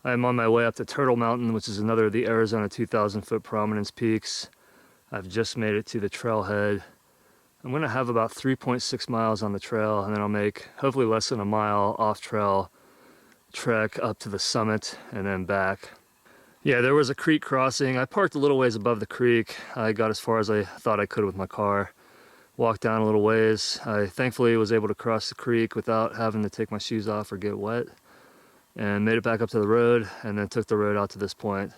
I'm on my way up to Turtle Mountain, which is another of the Arizona 2,000-foot prominence peaks. I've just made it to the trailhead. I'm gonna have about 3.6 miles on the trail, and then I'll make hopefully less than a mile off trail trek up to the summit and then back. Yeah, there was a creek crossing. I parked a little ways above the creek. I got as far as I thought I could with my car. Walked down a little ways. I thankfully was able to cross the creek without having to take my shoes off or get wet, and made it back up to the road, and then took the road out to this point.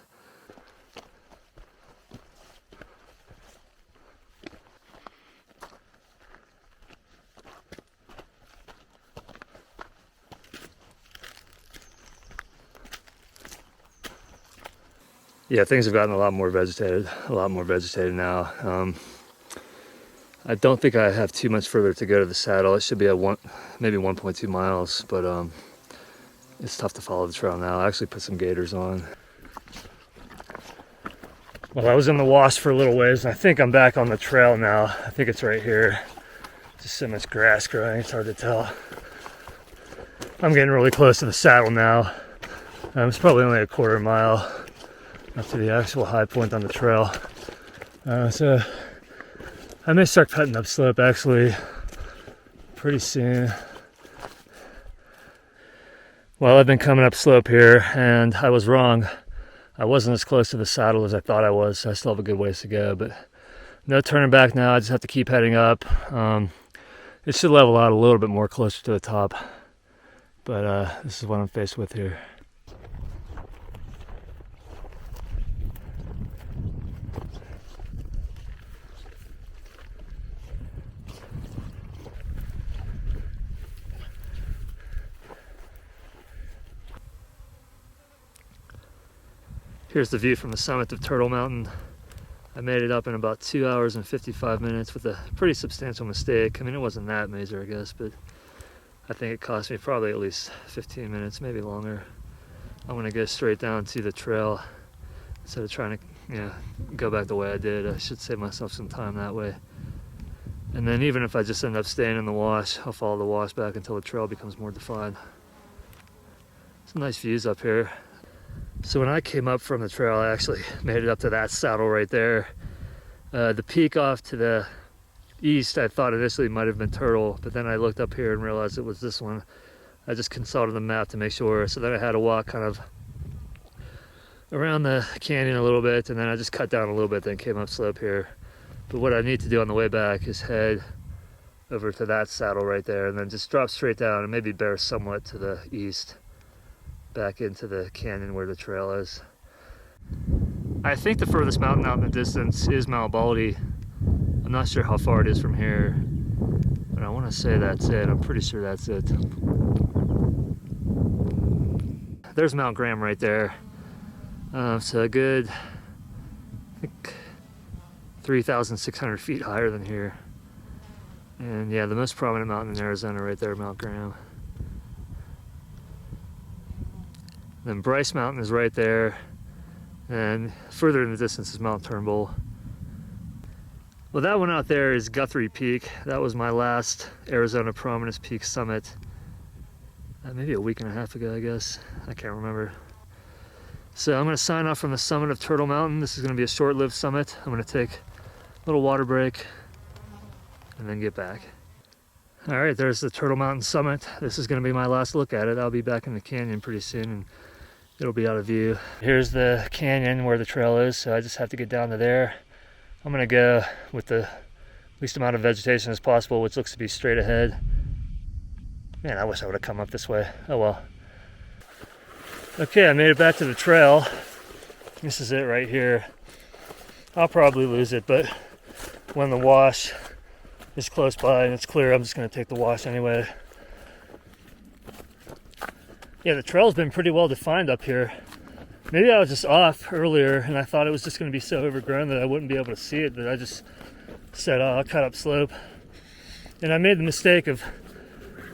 Yeah, things have gotten a lot more vegetated now. I don't think I have too much further to go to the saddle. It should be at maybe 1.2 miles, but it's tough to follow the trail now. I actually put some gaiters on. Well, I was in the wash for a little ways, and I think I'm back on the trail now. I think it's right here. Just so much grass growing, it's hard to tell. I'm getting really close to the saddle now. It's probably only a quarter mile up to the actual high point on the trail. So I may start cutting up slope actually pretty soon. Well, I've been coming up slope here, and I was wrong. I wasn't as close to the saddle as I thought I was, so I still have a good ways to go, but no turning back now. I just have to keep heading up. It should level out a little bit more closer to the top, but this is what I'm faced with here. Here's the view from the summit of Turtle Mountain. I made it up in about 2 hours and 55 minutes with a pretty substantial mistake. I mean, it wasn't that major, I guess, but I think it cost me probably at least 15 minutes, maybe longer. I'm gonna go straight down to the trail instead of trying to, go back the way I did. I should save myself some time that way. And then even if I just end up staying in the wash, I'll follow the wash back until the trail becomes more defined. Some nice views up here. So when I came up from the trail, I actually made it up to that saddle right there. The peak off to the east, I thought initially might have been Turtle, but then I looked up here and realized it was this one. I just consulted the map to make sure. So then I had to walk kind of around the canyon a little bit, and then I just cut down a little bit, then came up slope here. But what I need to do on the way back is head over to that saddle right there, and then just drop straight down and maybe bear somewhat to the east, back into the canyon where the trail is. I think the furthest mountain out in the distance is Mount Baldy. I'm not sure how far it is from here, but I want to say that's it. I'm pretty sure that's it. There's Mount Graham right there. So a good, I think, 3,600 feet higher than here. And yeah, the most prominent mountain in Arizona right there, Mount Graham. Then Bryce Mountain is right there, and further in the distance is Mount Turnbull. Well, that one out there is Guthrie Peak. That was my last Arizona Prominence Peak summit, maybe a week and a half ago, I guess. I can't remember. So I'm gonna sign off from the summit of Turtle Mountain. This is gonna be a short-lived summit. I'm gonna take a little water break and then get back. All right, there's the Turtle Mountain summit. This is gonna be my last look at it. I'll be back in the canyon pretty soon, and it'll be out of view. Here's the canyon where the trail is, so I just have to get down to there. I'm gonna go with the least amount of vegetation as possible, which looks to be straight ahead. Man, I wish I would have come up this way. Oh well. Okay, I made it back to the trail. This is it right here. I'll probably lose it, but when the wash is close by and it's clear, I'm just gonna take the wash anyway. Yeah, the trail's been pretty well defined up here. Maybe I was just off earlier and I thought it was just going to be so overgrown that I wouldn't be able to see it, that I just said, oh, I'll cut up slope. And I made the mistake of,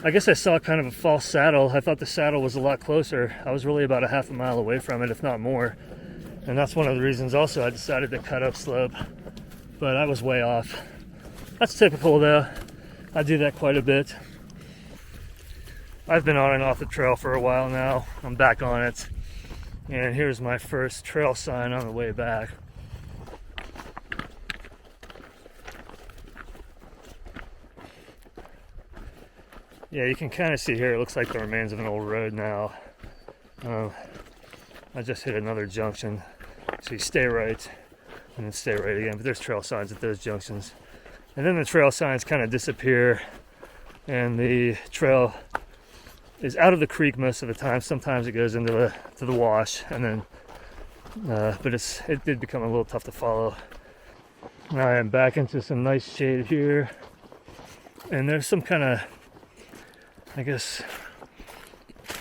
I guess I saw kind of a false saddle. I thought the saddle was a lot closer. I was really about a half a mile away from it, if not more. And that's one of the reasons also I decided to cut up slope. But I was way off. That's typical though. I do that quite a bit. I've been on and off the trail for a while now. I'm back on it. And here's my first trail sign on the way back. Yeah, you can kind of see here, it looks like the remains of an old road now. I just hit another junction, so you stay right and then stay right again, but there's trail signs at those junctions. And then the trail signs kind of disappear, and the trail is out of the creek most of the time. Sometimes it goes into the wash, and then but it did become a little tough to follow. Now I am back into some nice shade here, and there's some kind of, I guess,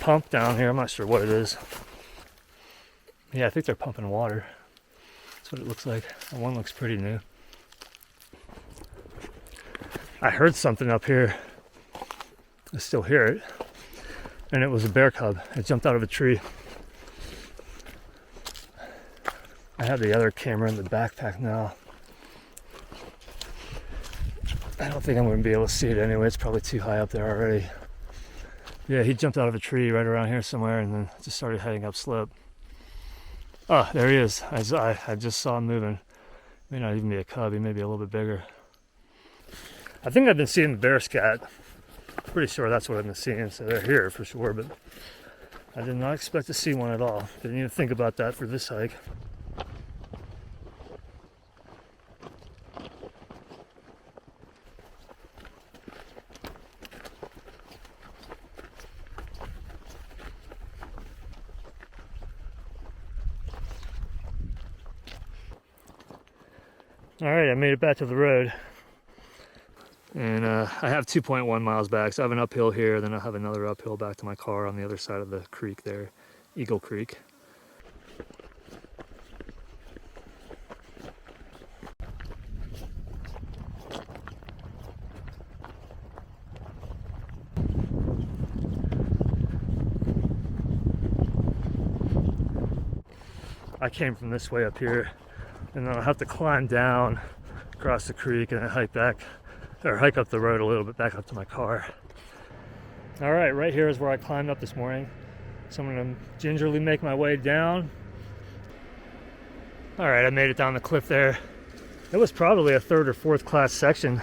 pump down here. I'm not sure what it is. Yeah, I think they're pumping water. That's what it looks like. That one looks pretty new. I heard something up here. I still hear it. And it was a bear cub. It jumped out of a tree. I have the other camera in the backpack now. I don't think I'm going to be able to see it anyway. It's probably too high up there already. Yeah, he jumped out of a tree right around here somewhere and then just started heading up slope. Oh, there he is. I just saw him moving. May not even be a cub. He may be a little bit bigger. I think I've been seeing the bear scat. Pretty sure that's what I've been seeing. So they're here for sure, but I did not expect to see one at all. Didn't even think about that for this hike. All right, I made it back to the road, and I have 2.1 miles back, so I have an uphill here, then I'll have another uphill back to my car on the other side of the creek there, Eagle Creek. I came from this way up here, and then I'll have to climb down across the creek and then hike back, or hike up the road a little bit back up to my car. All right, right here is where I climbed up this morning. So I'm gonna gingerly make my way down. All right, I made it down the cliff there. It was probably a third or fourth class section,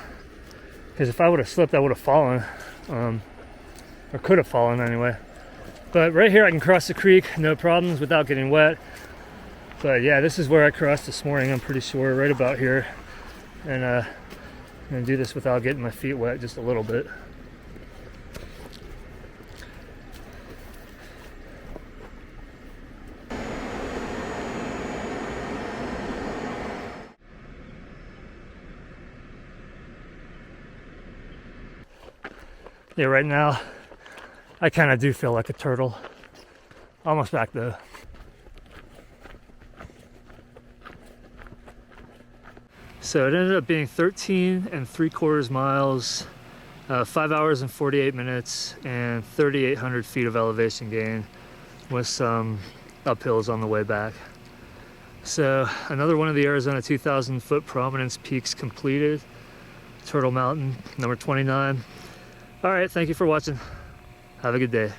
because if I would have slipped, I would have fallen, or could have fallen anyway. But right here I can cross the creek, no problems, without getting wet. But yeah, this is where I crossed this morning, I'm pretty sure, right about here. And I'm gonna do this without getting my feet wet just a little bit. Yeah, right now, I kind of do feel like a turtle. Almost back though. So it ended up being 13 3/4 miles, 5 hours and 48 minutes, and 3,800 feet of elevation gain with some uphills on the way back. So another one of the Arizona 2,000 foot prominence peaks completed. Turtle Mountain, number 29. All right, thank you for watching. Have a good day.